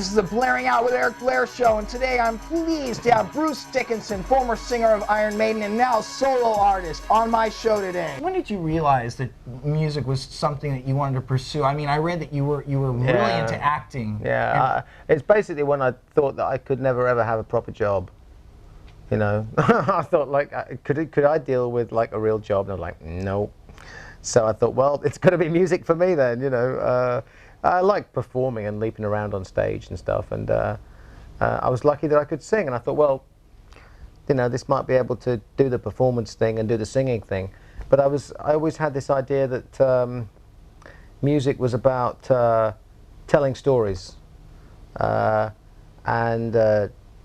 This is the Blairing Out with Eric Blair show, and today I'm pleased to have Bruce Dickinson, former singer of Iron Maiden and now solo artist, on my show today. When did you realize that music was something that you wanted to pursue? I mean, I read that you were really into acting. Yeah, it's basically when I thought that I could never ever have a proper job. You know, I thought like, could I deal with like a real job? And I'm like, no. So I thought, well, it's going to be music for me then. You know. I like performing and leaping around on stage and stuff, and I was lucky that I could sing, and I thought, well, you know, this might be able to do the performance thing and do the singing thing. But I always had this idea that music was about telling stories and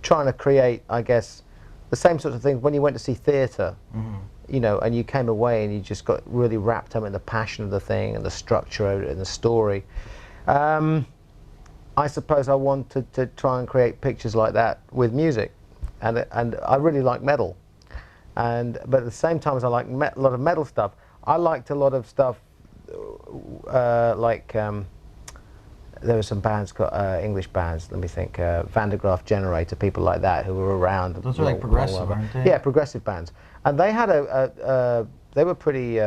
trying to create, I guess, the same sorts of things when you went to see theatre. Mm-hmm. You know, and you came away and you just got really wrapped up in the passion of the thing and the structure of it and the story. I suppose I wanted to try and create pictures like that with music, and I really like metal, but at the same time as I like a lot of metal stuff, I liked a lot of stuff like there were some bands, English bands, let me think, Van der Graaf Generator, people like that who were around. Those are like progressive, aren't they? Yeah, progressive bands. And they had they were pretty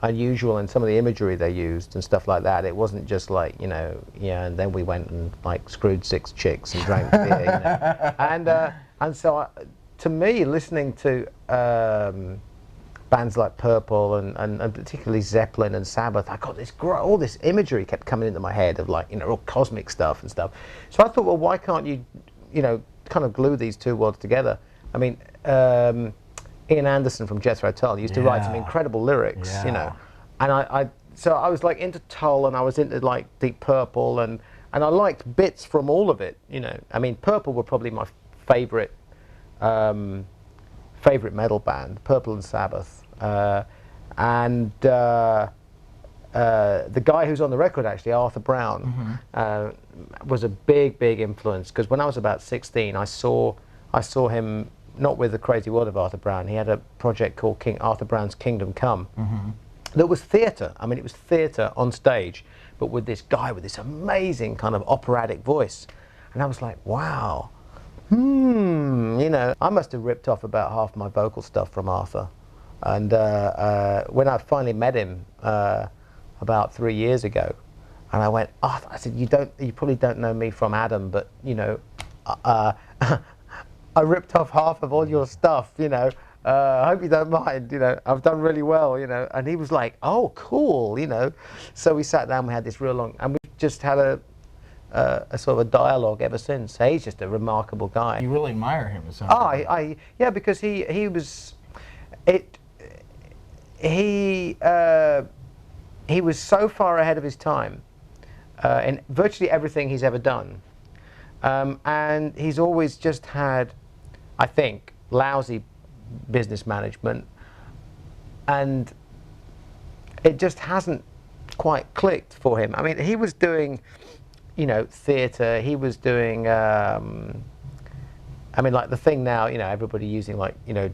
unusual in some of the imagery they used and stuff like that. It wasn't just like, you know, yeah, and then we went and like screwed 6 chicks and drank beer, you know. And so to me, listening to bands like Purple and particularly Zeppelin and Sabbath, I got this all this imagery kept coming into my head of like, you know, all cosmic stuff and stuff. So I thought, well, why can't you, you know, kind of glue these two worlds together? I mean, Ian Anderson from Jethro Tull used to write some incredible lyrics, you know, and so I was like into Tull and I was into like Deep Purple and I liked bits from all of it, you know. I mean, Purple were probably my favorite metal band, Purple and Sabbath, and the guy who's on the record actually, Arthur Brown, was a big influence, because when I was about 16, I saw him. Not with the crazy world of Arthur Brown. He had a project called Arthur Brown's Kingdom Come. That was theatre. I mean, it was theatre on stage, but with this guy with this amazing kind of operatic voice. And I was like, wow, you know, I must have ripped off about half my vocal stuff from Arthur. And when I finally met him about 3 years ago, and I went, Arthur, I said, you probably don't know me from Adam, but you know, I ripped off half of all your stuff, you know. I hope you don't mind, you know. I've done really well, you know. And he was like, oh, cool, you know. So we sat down, we had this real long, and we just had a sort of a dialogue ever since. He's just a remarkable guy. You really admire him, it sounds like. Yeah, because he was so far ahead of his time in virtually everything he's ever done. And he's always just had, I think, lousy business management, and it just hasn't quite clicked for him. I mean, he was doing, you know, theatre, he was doing, I mean, like the thing now, you know, everybody using like, you know,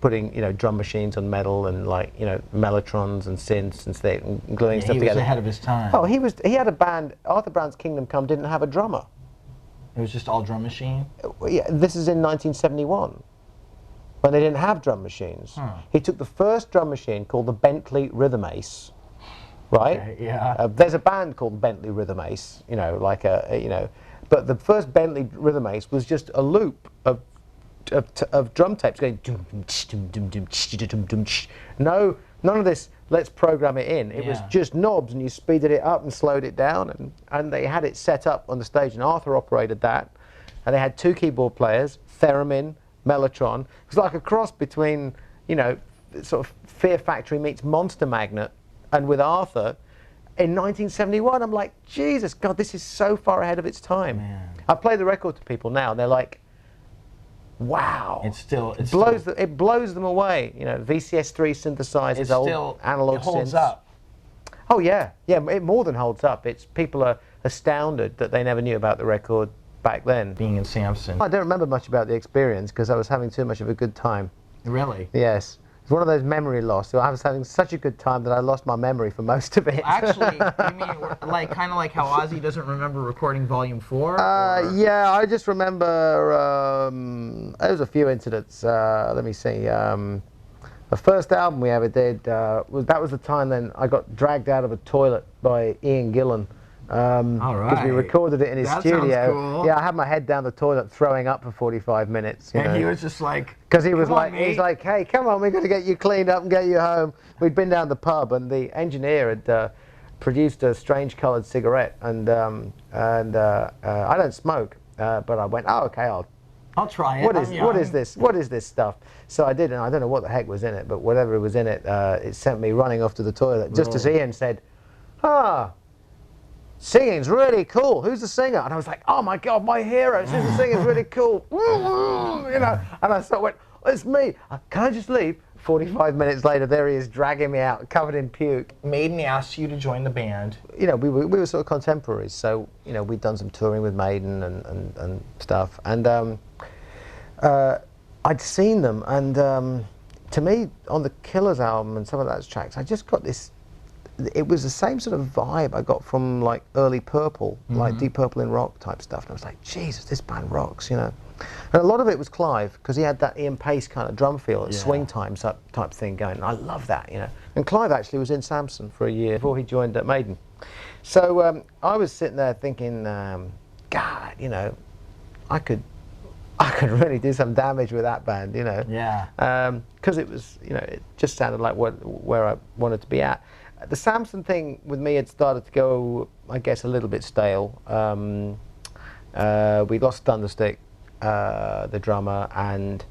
putting, you know, drum machines on metal and like, you know, mellotrons and synths and gluing stuff together. He was ahead of his time. Oh, he had a band, Arthur Brown's Kingdom Come didn't have a drummer. It was just all drum machine? Yeah, this is in 1971, when they didn't have drum machines. He took the first drum machine called the Bentley Rhythm Ace, right? Okay, yeah. There's a band called Bentley Rhythm Ace, you know, like you know, but the first Bentley Rhythm Ace was just a loop of drum tapes going dum dum dum dum dum dum. No, none of this. Let's program it in. It was just knobs, and you speeded it up and slowed it down, and they had it set up on the stage, and Arthur operated that, and they had 2 keyboard players, theremin, mellotron. It was like a cross between, you know, sort of Fear Factory meets Monster Magnet, and with Arthur, in 1971, I'm like, Jesus God, this is so far ahead of its time. Man. I play the record to people now, and they're like, wow! It blows them away. You know, VCS3 synthesizers, old analog synths. It holds up. Oh yeah, it more than holds up. People are astounded that they never knew about the record back then. Being in Samson. I don't remember much about the experience because I was having too much of a good time. Really? Yes. one of those memory loss. So I was having such a good time that I lost my memory for most of it. Actually, you mean like kind of like how Ozzy doesn't remember recording Volume 4? Yeah, I just remember there was a few incidents. Let me see. The first album we ever did was the time then I got dragged out of a toilet by Ian Gillan. All right. Because we recorded it in his studio. Sounds cool. Yeah, I had my head down the toilet, throwing up for 45 minutes. And he was just like, because he was like, he's like, hey, come on, we're going to get you cleaned up and get you home. We'd been down the pub, and the engineer had produced a strange-coloured cigarette, and I don't smoke, but I went, oh, okay, I'll try it. What is this? What is this stuff? So I did, and I don't know what the heck was in it, but whatever was in it, it sent me running off to the toilet, just as Ian said, singing's really cool. Who's the singer? And I was like, oh my God, my hero. Who's the singing's really cool. You know. And I sort of went, it's me. Can I just leave? 45 minutes later, there he is, dragging me out, covered in puke. Maiden asked you to join the band. You know, we were sort of contemporaries, so you know, we'd done some touring with Maiden and stuff, and I'd seen them, and to me, on the Killers album and some of those tracks, I just got this. It was the same sort of vibe I got from like early Purple, like Deep Purple in rock type stuff. And I was like, Jesus, this band rocks, you know. And a lot of it was Clive, because he had that Ian Pace kind of drum feel, swing time type thing going. And I love that, you know. And Clive actually was in Samson for a year before he joined Maiden. So I was sitting there thinking, God, you know, I could really do some damage with that band, you know. Yeah. Because it was, you know, it just sounded like where I wanted to be at. The Samson thing with me had started to go, I guess, a little bit stale. We lost Thunderstick, the drummer, and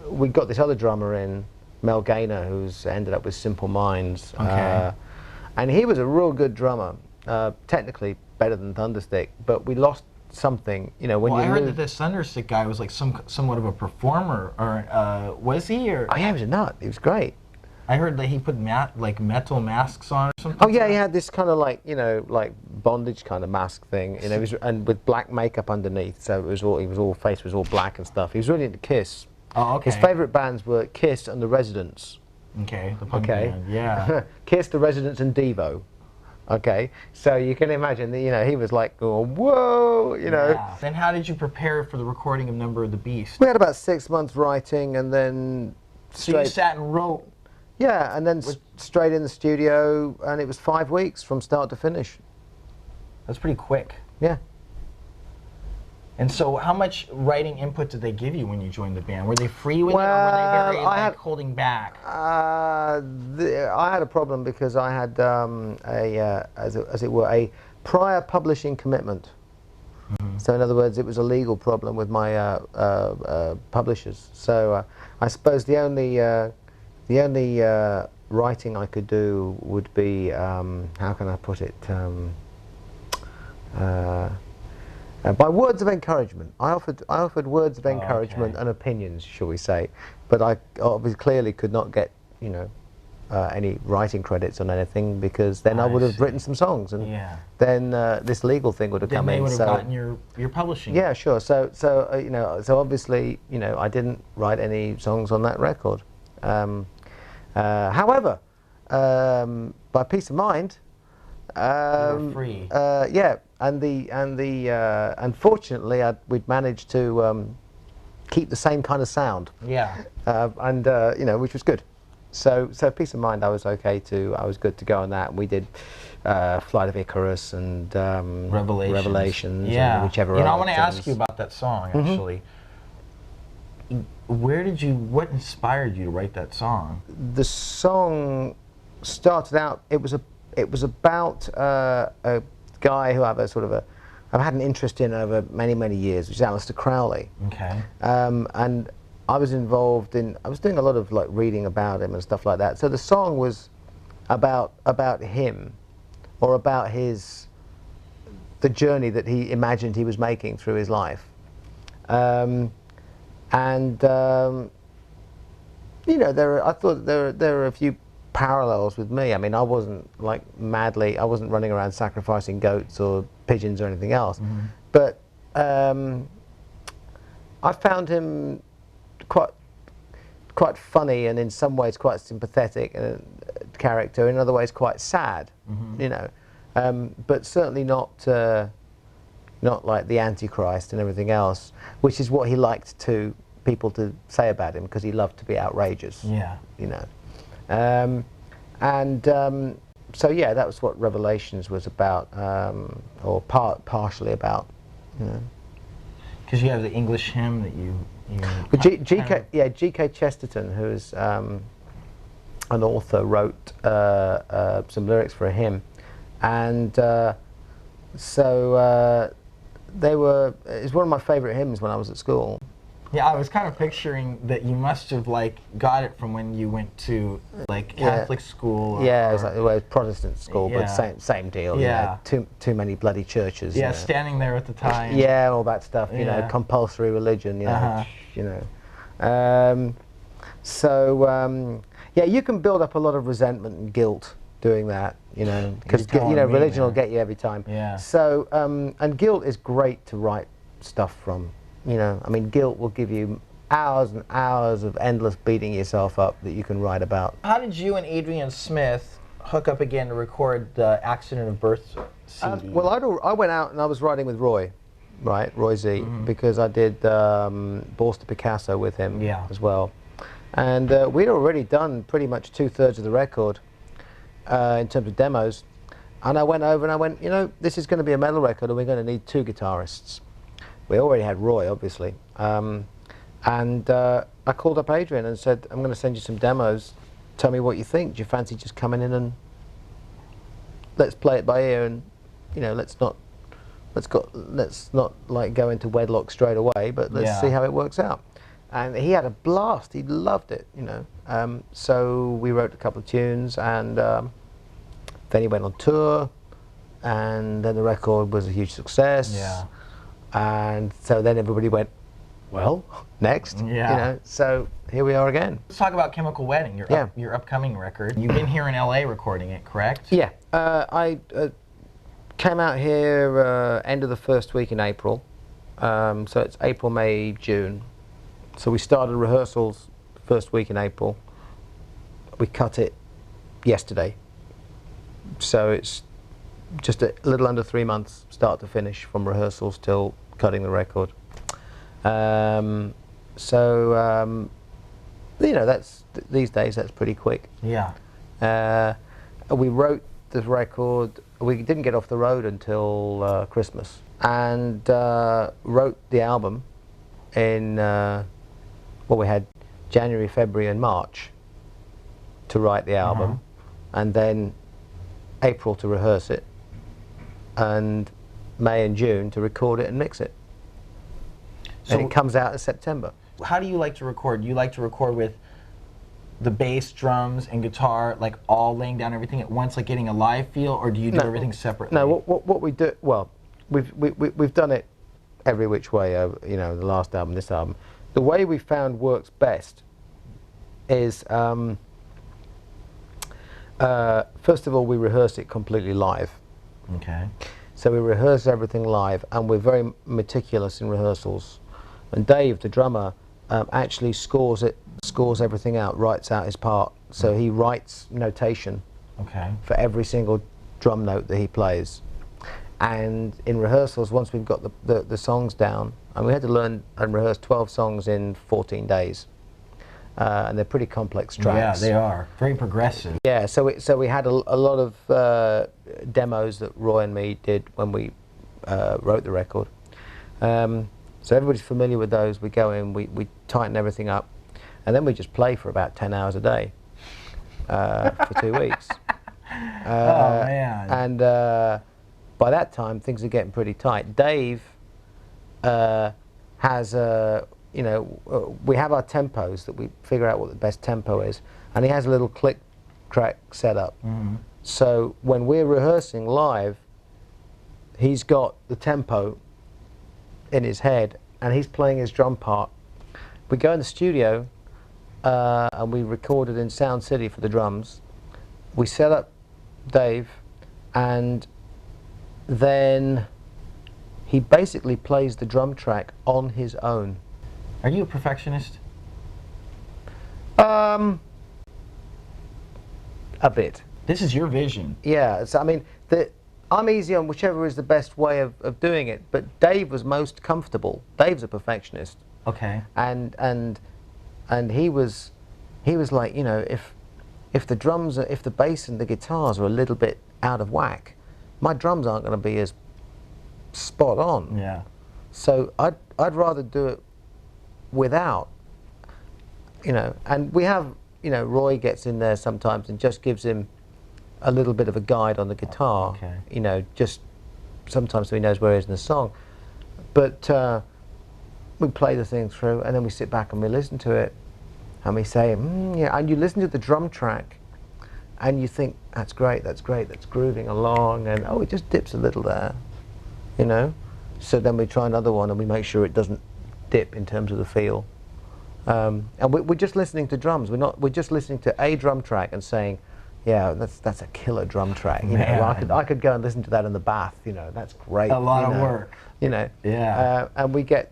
we got this other drummer in, Mel Gaynor, who's ended up with Simple Minds. Okay. And he was a real good drummer, technically better than Thunderstick, but we lost something, you know, when well, you I heard that this Thunderstick guy was like somewhat of a performer, or was he? Or oh yeah, he was a nut. He was great. I heard that he put like metal masks on or something. Oh yeah, he had this kind of like, you know, like bondage kind of mask thing, you know, and with black makeup underneath. So face was all black and stuff. He was really into Kiss. Oh, okay. His favourite bands were Kiss and the Residents. Okay, the punk band, yeah. Kiss, the Residents, and Devo. Okay, so you can imagine that, you know, he was like, oh, whoa, you know. Yeah. Then how did you prepare for the recording of Number of the Beast? We had about 6 months writing, and then So you sat and wrote. Yeah, and then straight in the studio, and it was 5 weeks from start to finish. That's pretty quick. Yeah. And so how much writing input did they give you when you joined the band? Were they free with it, or were they very holding back? I had a problem because I had, as it were, a prior publishing commitment. So in other words, it was a legal problem with my publishers. So I suppose the only writing I could do would be, how can I put it, by words of encouragement. I offered words of encouragement and opinions, shall we say, but I obviously clearly could not get, you know, any writing credits on anything, because then I would have written some songs, and then this legal thing would have come in. Then they would have gotten your publishing. Yeah, sure. So you know, so obviously, you know, I didn't write any songs on that record. However, by peace of mind, you were free. Yeah, and unfortunately, we'd managed to keep the same kind of sound. Yeah. And you know, which was good. So peace of mind, I was good to go on that. We did Flight of Icarus and Revelations. Yeah. And whichever. You know, I want to ask you about that song actually. What inspired you to write that song? The song started out, it was about a guy who I've had an interest in over many, many years, which is Aleister Crowley. Okay. And I was doing a lot of like reading about him and stuff like that. So the song was about him, or about the journey that he imagined he was making through his life. You know, I thought there are a few parallels with me. I mean, I wasn't like I wasn't running around sacrificing goats or pigeons or anything else. But I found him quite quite funny and in some ways quite sympathetic character, in other ways quite sad, you know, but certainly not like the Antichrist and everything else, which is what he liked people to say about him, because he loved to be outrageous. Yeah. You know, so yeah, that was what Revelations was about, or partially about. You know. Because you have the English hymn that you But G.K. Chesterton, who's an author, wrote some lyrics for a hymn, and so it's one of my favourite hymns when I was at school. Yeah, I was kind of picturing that you must have like got it from when you went to like Catholic school. Yeah, it was like, well, it was Protestant school, but same deal. Yeah. You know, too many bloody churches. Yeah, you know. standing there at the time. Yeah, all that stuff. You know, compulsory religion. You know, you know. Yeah, you can build up a lot of resentment and guilt doing that. You know, because religion will get you every time. Yeah. So and guilt is great to write stuff from. You know, I mean, guilt will give you hours and hours of endless beating yourself up that you can write about. How did you and Adrian Smith hook up again to record the Accident of Birth CD? Well, I went out and I was writing with Roy Z, because I did Balls to Picasso with him as well. And we'd already done pretty much 2/3 of the record in terms of demos. And I went over and I went, you know, this is going to be a metal record and we're going to need 2 guitarists. We already had Roy, obviously, and I called up Adrian and said, I'm going to send you some demos, tell me what you think. Do you fancy just coming in and let's play it by ear, and you know, let's not like go into wedlock straight away, but let's see how it works out. And he had a blast, he loved it, you know. So we wrote a couple of tunes, and then he went on tour, and then the record was a huge success. Yeah. And so then everybody went, well, next. Yeah. You know, so here we are again. Let's talk about Chemical Wedding, your upcoming record. You've been here in LA recording it, correct? Yeah. I came out here end of the first week in April. So it's April, May, June. So we started rehearsals first week in April. We cut it yesterday. So it's just a little under 3 months, start to finish, from rehearsals till cutting the record. You know, these days that's pretty quick. Yeah. We wrote the record. We didn't get off the road until Christmas, and wrote the album in we had January, February, and March to write the album, and then April to rehearse it, and May and June to record it and mix it. So, and it comes out in September. How do you like to record? Do you like to record with the bass, drums, and guitar, like all laying down everything at once, like getting a live feel, or do you do everything separately? No, what we do, well, we've done it every which way, you know, the last album, this album. The way we found works best is, first of all, we rehearse it completely live. Okay. So we rehearse everything live, and we're very meticulous in rehearsals. And Dave, the drummer, actually scores everything out, writes out his part. So he writes notation for every single drum note that he plays. And in rehearsals, once we've got the songs down, and we had to learn and rehearse 12 songs in 14 days. And they're pretty complex tracks. Yeah, they are. Very progressive. Yeah, so we had a lot of demos that Roy and me did when we wrote the record. So everybody's familiar with those. We go in, we tighten everything up, and then we just play for about 10 hours a day for 2 weeks. Oh, man. And by that time, things are getting pretty tight. Dave has you know, we have our tempos that we figure out what the best tempo is, and he has a little click track set up. So when we're rehearsing live, he's got the tempo in his head and he's playing his drum part. We go in the studio and we recorded in Sound City for the drums. We set up Dave, and then he basically plays the drum track on his own. Are you a perfectionist? A bit. This is your vision. Yeah, so I mean, I'm easy on whichever is the best way of doing it, but Dave was most comfortable. Dave's a perfectionist. Okay. And he was like, you know, if the drums are, if the bass and the guitars are a little bit out of whack, my drums aren't going to be as spot on. Yeah. So I'd rather do it without, you know. And we have, you know, Roy gets in there sometimes and just gives him a little bit of a guide on the guitar. Okay. You know, just sometimes so he knows where he is in the song. But we play the thing through, and then we sit back and we listen to it, and we say, yeah. And you listen to the drum track, and you think, that's great, that's grooving along, and oh, it just dips a little there, you know. So then we try another one, and we make sure it doesn't dip in terms of the feel. And we're just listening to drums. We're just listening to a drum track and saying, yeah, that's a killer drum track. You know, I could go and listen to that in the bath. You know, that's great. A lot of work. You know. Yeah. And we get,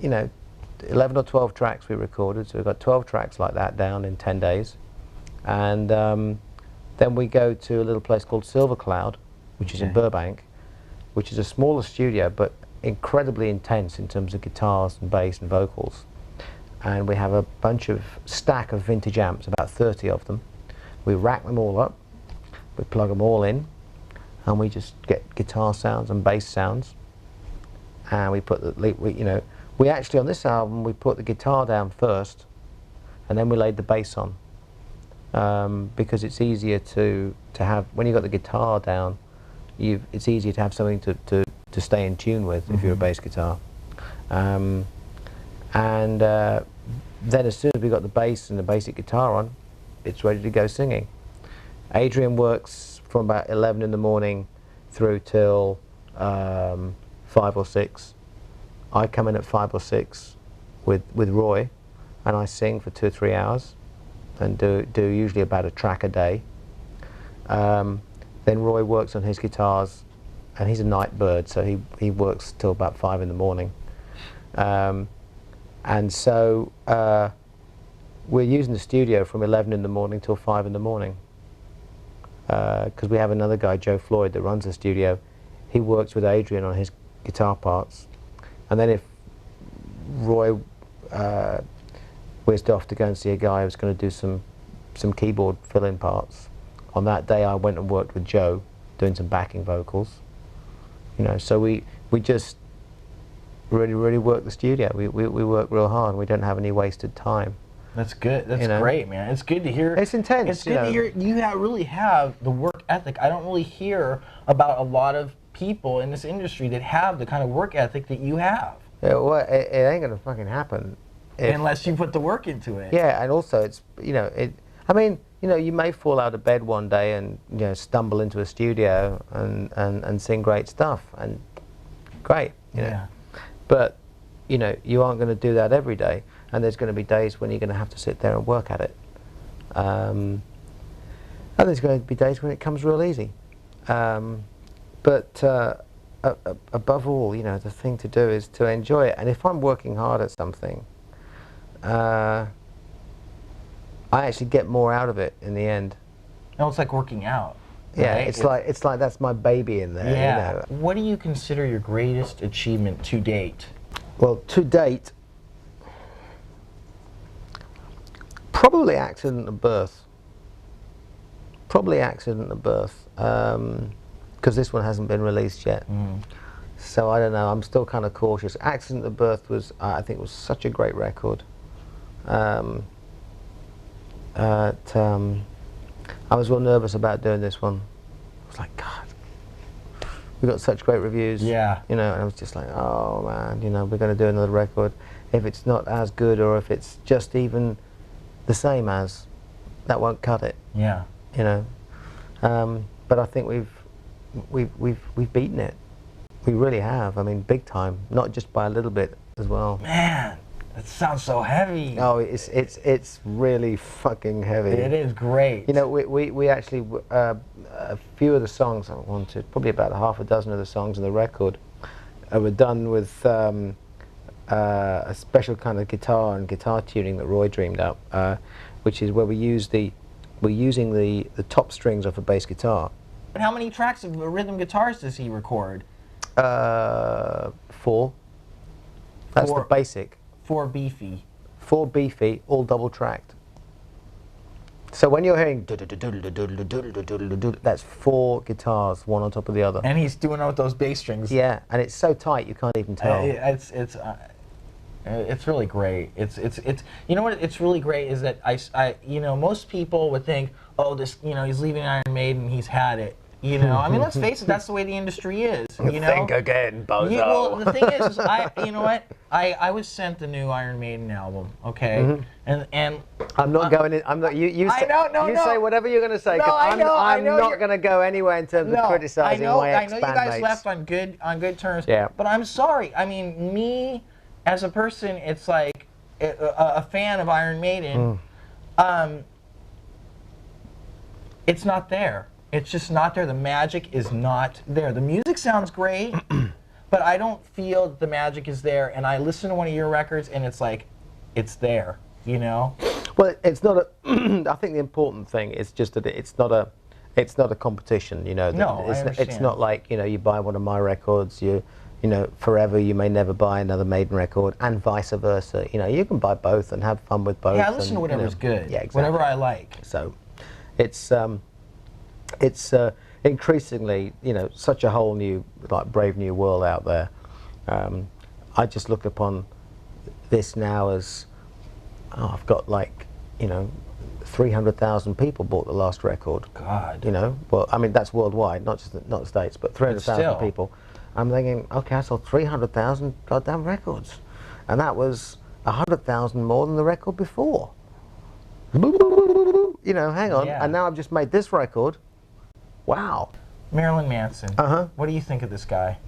you know, 11 or 12 tracks we recorded. So we've got 12 tracks like that down in 10 days. And then we go to a little place called Silver Cloud, which is in Burbank, which is a smaller studio, but incredibly intense in terms of guitars and bass and vocals. And we have a stack of vintage amps, about 30 of them. We rack them all up, we plug them all in, and we just get guitar sounds and bass sounds. And we put you know, we actually on this album we put the guitar down first, and then we laid the bass on, because it's easier to have when you got the guitar down. It's easier to have something to stay in tune with if you're a bass guitar. Then as soon as we got the bass and the basic guitar on, it's ready to go singing. Adrian works from about 11 in the morning through till 5 or 6. I come in at 5 or 6 with Roy, and I sing for 2 or 3 hours and do usually about a track a day. Then Roy works on his guitars, and he's a night bird, so he works till about 5 in the morning. And so we're using the studio from 11 in the morning till 5 in the morning. Because we have another guy, Joe Floyd, that runs the studio. He works with Adrian on his guitar parts. And then if Roy whizzed off to go and see a guy who was going to do some keyboard fill-in parts, on that day I went and worked with Joe, doing some backing vocals. You know, so we just really work the studio. We work real hard. We don't have any wasted time. That's good. That's great, man. It's good to hear. It's intense. It's good to hear you really have the work ethic. I don't really hear about a lot of people in this industry that have the kind of work ethic that you have. Yeah, well, it ain't gonna fucking happen unless you put the work into it. Yeah, and also it's, you know, I mean, you know, you may fall out of bed one day and, you know, stumble into a studio and sing great stuff, and great, you know. But, you know, you aren't going to do that every day, and there's going to be days when you're going to have to sit there and work at it. And there's going to be days when it comes real easy. But above all, you know, the thing to do is to enjoy it. And if I'm working hard at something, I actually get more out of it in the end. No, it's like working out. Yeah, right? it's like that's my baby in there. Yeah. You know? What do you consider your greatest achievement to date? Well, to date, probably Accident of Birth. Probably Accident of Birth, because this one hasn't been released yet. So I don't know. I'm still kind of cautious. Accident of Birth was, I think, was such a great record. I was real nervous about doing this one. I was like, God, we got such great reviews. Yeah. You know, and I was just like, oh man, you know, we're going to do another record. If it's not as good, or if it's just even the same as, that won't cut it. Yeah. You know, but I think we've beaten it. We really have. I mean, big time. Not just by a little bit as well. Man. That sounds so heavy. Oh, it's really fucking heavy. It is great. You know, we actually a few of the songs I wanted, probably about half a dozen of the songs in the record, were done with a special kind of guitar and guitar tuning that Roy dreamed up, which is where we're using the top strings of a bass guitar. But how many tracks of rhythm guitars does he record? 4. That's the basic. 4 beefy. 4 beefy, all double tracked. So when you're hearing that's 4 guitars, one on top of the other. And he's doing it with those bass strings. Yeah, and it's so tight you can't even tell. It's really great. It's you know what? It's really great is that you know, most people would think, oh, this, you know, he's leaving Iron Maiden, he's had it. You know, I mean, let's face it, that's the way the industry is. You know? Think again, bozo. Well, the thing is you know what? I was sent the new Iron Maiden album, okay? And I'm not going in. I'm not. You say, say whatever you're going to say. No, I know. I'm not going to go anywhere in terms of criticizing my ex-bandmates. I know you guys left on good terms. Yeah. But I'm sorry. I mean, me as a person, it's like a fan of Iron Maiden. It's not there. It's just not there. The magic is not there. The music sounds great, but I don't feel that the magic is there. And I listen to one of your records, and it's like, it's there, you know? Well, it's not a. I think the important thing is just that it's not a competition, you know. No, I understand. It's not like, you know, you buy one of my records, you know, forever you may never buy another Maiden record, and vice versa. You know, you can buy both and have fun with both. Yeah, I listen to whatever's good. Yeah, exactly. Whatever I like. So, it's increasingly, you know, such a whole new, like, brave new world out there. I just look upon this now as, I've got, like, you know, 300,000 people bought the last record. God. You know, well, I mean, that's worldwide, not the States, but 300,000 people. I'm thinking, okay, I sold 300,000 goddamn records, and that was 100,000 more than the record before. You know, hang on, and now I've just made this record. Wow. Marilyn Manson. What do you think of this guy?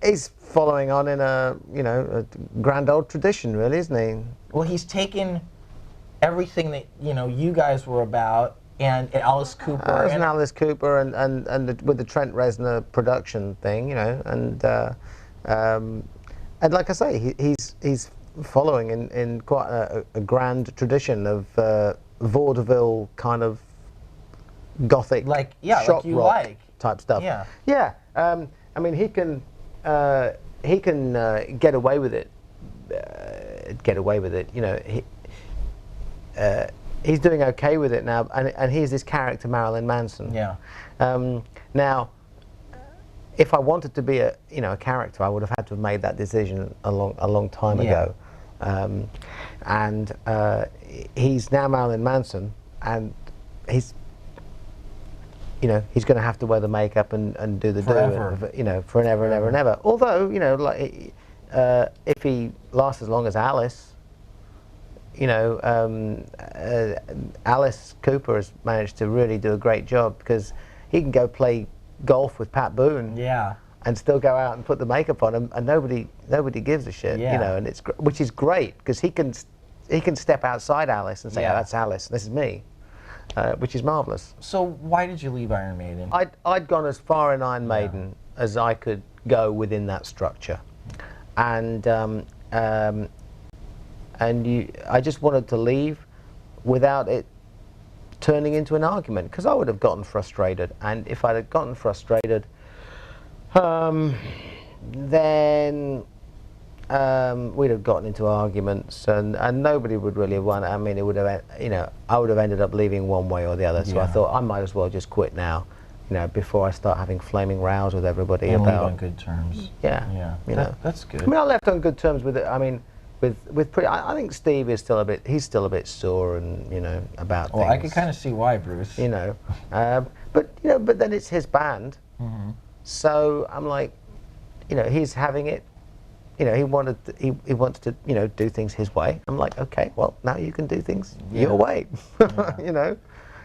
He's following on in a, you know, a grand old tradition, really, isn't he? Well, he's taken everything that, you know, you guys were about, and Alice Cooper. And Alice Cooper and with the Trent Reznor production thing, you know, and like I say, he's following in quite a grand tradition of vaudeville kind of gothic, like shock like rock type stuff. Yeah. I mean, he can get away with it. You know, he's doing okay with it now, and he's this character Marilyn Manson. Yeah. Now, if I wanted to be a character, I would have had to have made that decision a long time ago. And he's now Marilyn Manson, and he's going to have to wear the makeup and do the forever. You know, forever and ever and ever. Although, you know, like if he lasts as long as Alice, you know, Alice Cooper has managed to really do a great job, because he can go play golf with Pat Boone. Yeah. And still go out and put the makeup on him, and nobody gives a shit. Yeah. You know, and which is great, because he can step outside Alice and say, oh, that's Alice, this is me. Which is marvelous. So why did you leave Iron Maiden? I'd gone as far in Iron Maiden as I could go within that structure, and I just wanted to leave without it turning into an argument, because I would have gotten frustrated, and if I'd have gotten frustrated, then we'd have gotten into arguments, and nobody would really have won. I mean, it would have, you know, I would have ended up leaving one way or the other. So I thought I might as well just quit now, you know, before I start having flaming rows with everybody and about. leave on good terms. Yeah. You know, that's good. I mean, I left on good terms with it. I mean, I think Steve is still a bit sore, and, you know, about things. Well, I could kind of see why, Bruce. You know, but then it's his band, so I'm like, you know, he's having it. You know, he wanted to, you know, do things his way. I'm like, okay, well, now you can do things your way. You know,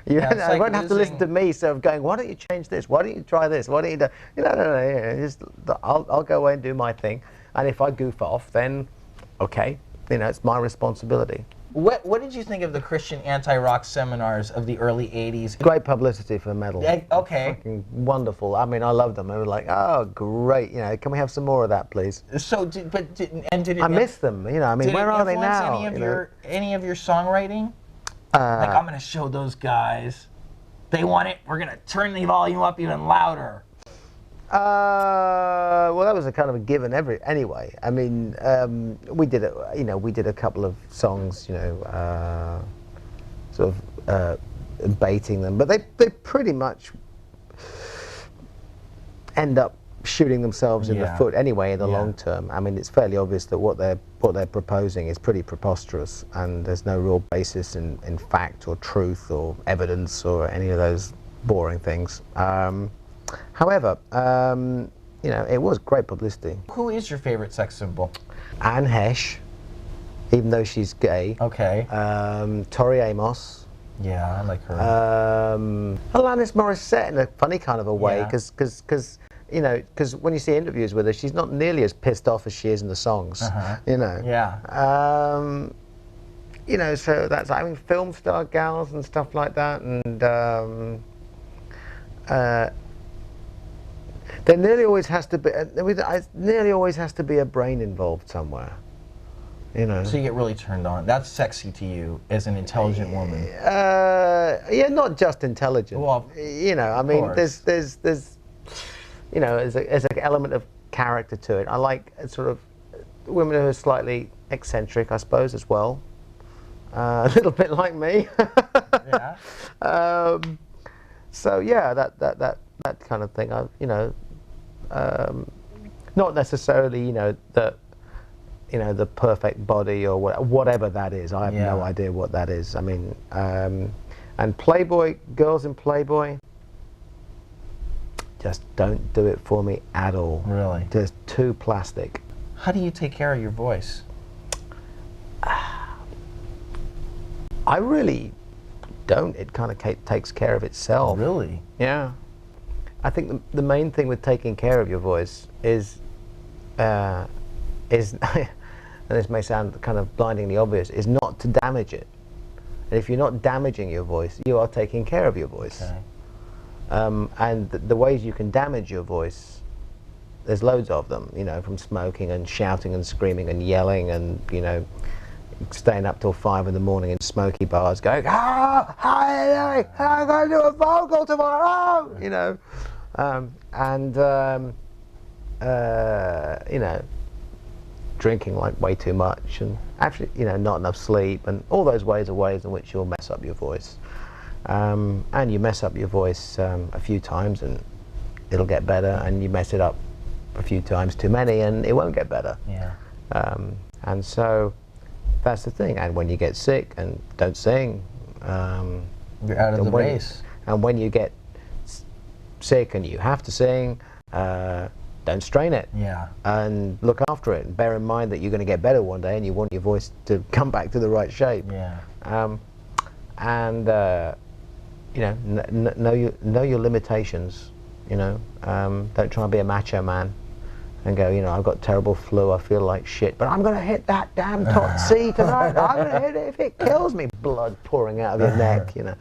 I won't have to listen to me sort of going, why don't you change this? Why don't you try this? Why don't you do? You know, no. Just, I'll go away and do my thing. And if I goof off, then okay, you know, it's my responsibility. What did you think of the Christian anti-rock seminars of the early 80s? Great publicity for metal. Okay. Fucking wonderful. I mean, I loved them. They were like, oh, great. You know, can we have some more of that, please? So, did it? I miss them. You know, I mean, where are they now? Any of your songwriting? Like, I'm gonna show those guys. They want it. We're gonna turn the volume up even louder. Well, that was a kind of a given anyway. I mean, we did it. You know, we did a couple of songs. You know, sort of baiting them, but they pretty much end up shooting themselves in the foot anyway in the long term. I mean, it's fairly obvious that what they're proposing is pretty preposterous, and there's no real basis in fact or truth or evidence or any of those boring things. However, you know, it was great publicity. Who is your favorite sex symbol? Anne Hesh, even though she's gay. Okay. Tori Amos. Yeah, I like her. Alanis Morissette in a funny kind of a way, because you know, because when you see interviews with her, she's not nearly as pissed off as she is in the songs. You know. Yeah. You know, so that's, I mean, film star gals and stuff like that, and there nearly always has to be. Nearly always has to be a brain involved somewhere. You know. So you get really turned on. That's sexy to you as an intelligent woman. Yeah, not just intelligent. Well, you know, I mean, there's you know, there's an element of character to it. I like sort of women who are slightly eccentric, I suppose, as well. A little bit like me. Yeah. So yeah, that kind of thing. You know, not necessarily, you know, the perfect body or whatever that is. I have no idea what that is. I mean, and Playboy, girls in Playboy, just don't do it for me at all. Really? Just too plastic. How do you take care of your voice? I really don't. It kind of takes care of itself. Really? Yeah. I think the main thing with taking care of your voice is and this may sound kind of blindingly obvious, is not to damage it. And if you're not damaging your voice, you are taking care of your voice. Okay. And the ways you can damage your voice, there's loads of them, you know, from smoking and shouting and screaming and yelling and, you know, staying up till 5 in the morning in smoky bars going, oh, hi, I'm going to do a vocal tomorrow, you know. You know, drinking like way too much and actually, you know, not enough sleep and all those ways in which you'll mess up your voice. And you mess up your voice a few times and it'll get better, and you mess it up a few times too many and it won't get better. Yeah. And so that's the thing. And when you get sick and don't sing, you're out of the race. And when you get sick and you have to sing, don't strain it. Yeah. And look after it. And bear in mind that you're going to get better one day and you want your voice to come back to the right shape. Yeah. You know, know your limitations. You know, don't try and be a macho man and go, you know, I've got terrible flu, I feel like shit, but I'm going to hit that damn top C tonight. I'm going to hit it if it kills me. Blood pouring out of your neck, you know.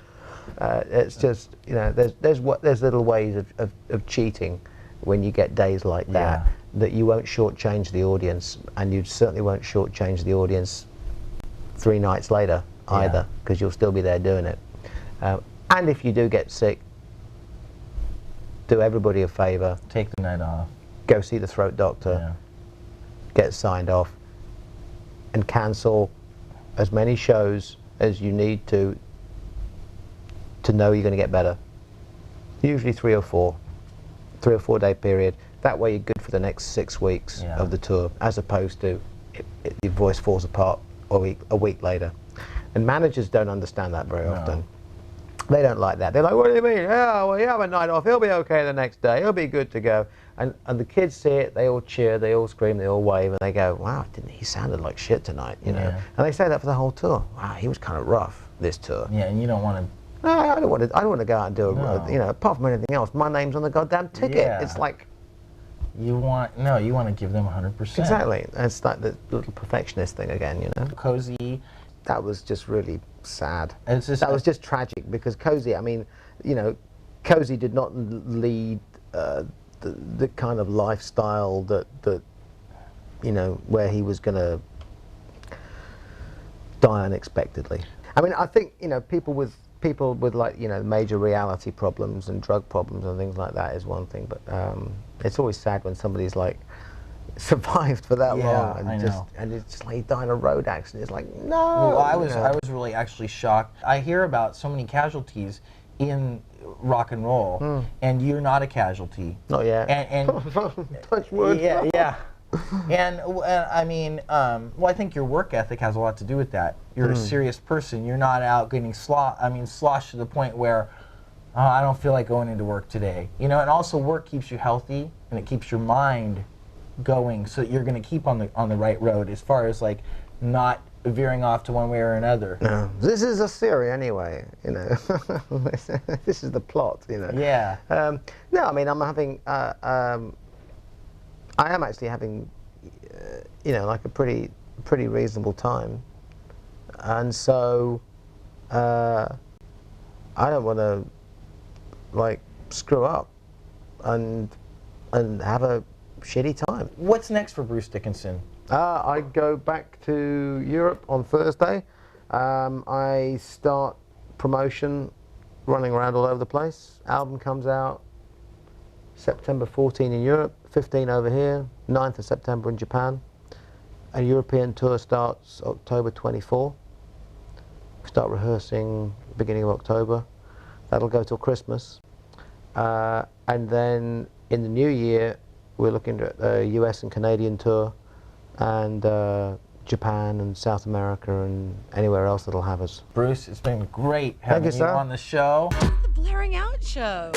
It's just, you know, there's little ways of cheating when you get days like that, that you won't shortchange the audience, and you certainly won't shortchange the audience 3 nights later either, because you'll still be there doing it. And if you do get sick, do everybody a favor. Take the night off. Go see the throat doctor, get signed off, and cancel as many shows as you need to know you're going to get better. Usually 3 or 4 day period. That way you're good for the next 6 weeks of the tour, as opposed to your voice falls apart a week later. And managers don't understand that very often. They don't like that. They're like, what do you mean? Yeah, well, you have a night off, he'll be okay the next day, he'll be good to go. And the kids see it, they all cheer, they all scream, they all wave, and they go, wow, he sounded like shit tonight, you know. And they say that for the whole tour. Wow, he was kind of rough this tour. Yeah, and you don't want to. No, I don't want to go out and do you know, apart from anything else, my name's on the goddamn ticket. Yeah. It's like, you want to give them 100%. Exactly. It's like the little perfectionist thing again, you know. Cozy that was just really sad. It's just, That was just tragic because Cozy, I mean, you know, Cozy did not lead the kind of lifestyle that you know, where he was going to die unexpectedly. I mean, I think, you know, people with like, you know, major reality problems and drug problems and things like that is one thing, but it's always sad when somebody's like survived for that long and it's just like he died in a road accident. It's like, no. Well, I was really actually shocked. I hear about so many casualties in rock and roll, and you're not a casualty. Not yet. And touch wood. Yeah. And I mean, well, I think your work ethic has a lot to do with that. You're a serious person. You're not out getting sloshed to the point where I don't feel like going into work today. You know, and also work keeps you healthy and it keeps your mind going, so that you're going to keep on the right road as far as like not veering off to one way or another. No, this is a theory anyway. You know, this is the plot. You know. Yeah. No, I mean, I'm having. I am actually having, you know, like a pretty reasonable time, and so I don't want to like screw up and have a shitty time. What's next for Bruce Dickinson? I go back to Europe on Thursday. I start promotion, running around all over the place. Album comes out September 14 in Europe, 15 over here, 9th of September in Japan. A European tour starts October 24. Start rehearsing beginning of October. That'll go till Christmas. And then in the new year, we're looking at a US and Canadian tour, and Japan and South America and anywhere else that'll have us. Bruce, it's been great having you on the show. The Blairing Out Show.